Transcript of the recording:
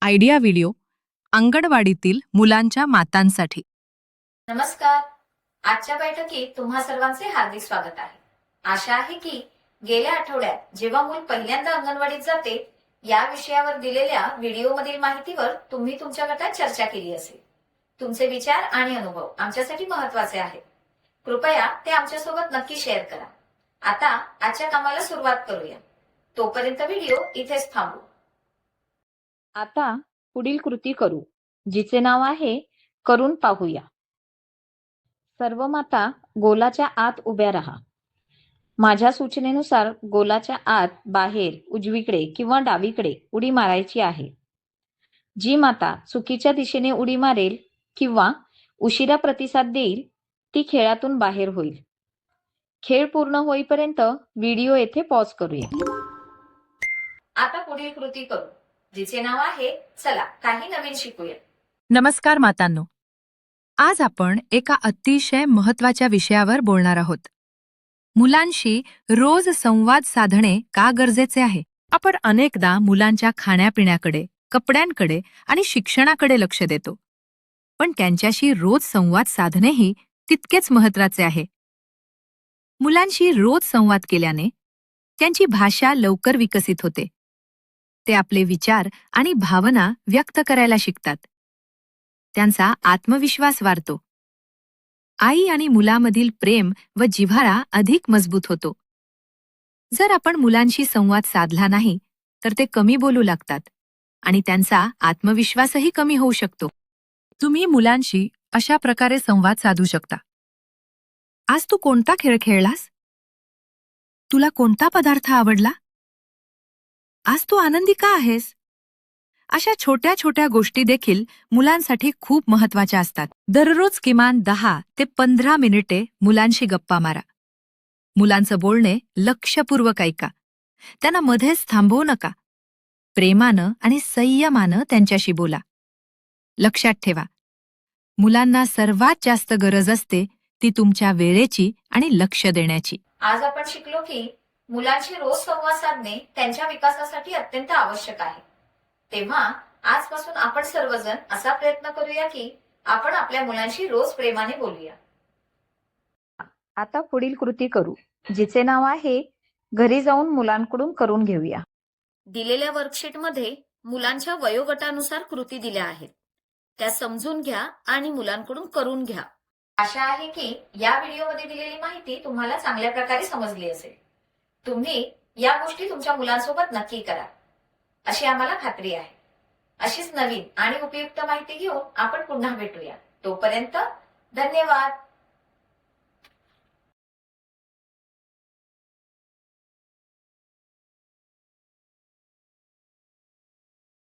Idea video अंगणवाडीतील मुलांच्या मातांसाठी. नमस्कार. आजच्या बैठकीत तुम्हा सर्वांचे हार्दिक स्वागत आहे. आशा आहे की गेल्या आठवड्यात जेव्हा मूल पहिल्यांदा अंगणवाडीत जाते या विषयावर दिलेल्या व्हिडिओमधील माहितीवर तुम्ही तुमच्या गटात चर्चा केली असेल. तुमचे विचार आणि अनुभव आमच्यासाठी महत्वाचे आहेत. कृपया ते आमच्यासोबत नक्की शेअर करा. आता आजच्या कामाला सुरुवात करूया. तोपर्यंत व्हिडिओ इथेच थांबू. आता पुढील कृती करू, जिचे नाव आहे करून पाहूया. सर्व माता गोलाच्या आत उभ्या राहा. माझ्या सूचनेनुसार गोलाच्या आत बाहेर उजवीकडे किंवा डावीकडे उडी मारायची आहे. जी माता चुकीच्या दिशेने उडी मारेल किंवा उशिरा प्रतिसाद देईल ती खेळातून बाहेर होईल. खेळ पूर्ण होईपर्यंत व्हिडिओ येथे पॉज करूया. आता पुढील कृती करू, जिचे नाव आहे चला काही नवीन शिकूया. नमस्कार मातांनो, आज आपण एका अतिशय महत्वाच्या विषयावर बोलणार आहोत. मुलांशी रोज संवाद साधणे का गरजेचे आहे. आपण अनेकदा मुलांच्या खाण्यापिण्याकडे, कपड्यांकडे आणि शिक्षणाकडे लक्ष देतो, पण त्यांच्याशी रोज संवाद साधणेही तितकेच महत्वाचे आहे. मुलांशी रोज संवाद केल्याने त्यांची भाषा लवकर विकसित होते. ते आपले विचार आणि भावना व्यक्त करायला शिकतात. त्यांचा आत्मविश्वास वाढतो. आई आणि मुलामधील प्रेम व जिव्हाळा अधिक मजबूत होतो. जर आपण मुलांशी संवाद साधला नाही तर ते कमी बोलू लागतात आणि त्यांचा आत्मविश्वासही कमी होऊ शकतो. तुम्ही मुलांशी अशा प्रकारे संवाद साधू शकता. आज तू कोणता खेळ खेळलास? तुला कोणता पदार्थ आवडला? आज तू आनंदी का आहेस? अशा छोट्या छोट्या गोष्टी देखील मुलांसाठी खूप महत्वाच्या असतात. दररोज किमान 10 ते 15 मिनिटे मुलांशी गप्पा मारा. मुलांचं बोलणे लक्षपूर्वक ऐका. त्यांना मध्येच थांबवू नका. प्रेमानं आणि संयमानं त्यांच्याशी बोला. लक्षात ठेवा, मुलांना सर्वात जास्त गरज असते ती तुमच्या वेळेची आणि लक्ष देण्याची. आज आपण शिकलो की मुलांशी रोज संवाद साधणे त्यांच्या विकासासाठी अत्यंत आवश्यक आहे. तेव्हा आजपासून आपण सर्वजण असा प्रयत्न करूया की आपण आपल्या मुलांशी रोज प्रेमाने बोलूया. आता पुढील कृती करू, जिचे नाव आहे घरी जाऊन मुलांकडून करून घेऊया. दिलेल्या वर्कशीटमध्ये मुलांच्या वयोगटानुसार कृती दिल्या आहेत. त्या समजून घ्या आणि मुलांकडून करून घ्या. आशा आहे की या व्हिडिओमध्ये दिलेली माहिती तुम्हाला चांगल्या प्रकारे समजली असेल. तुम्ही या गोष्टी तुमच्या मुलांसोबत नक्की करा अशी आम्हाला खात्री आहे. अशीच नवीन आणि उपयुक्त माहिती घेऊन आपण पुन्हा भेटूया. तोपर्यंत धन्यवाद.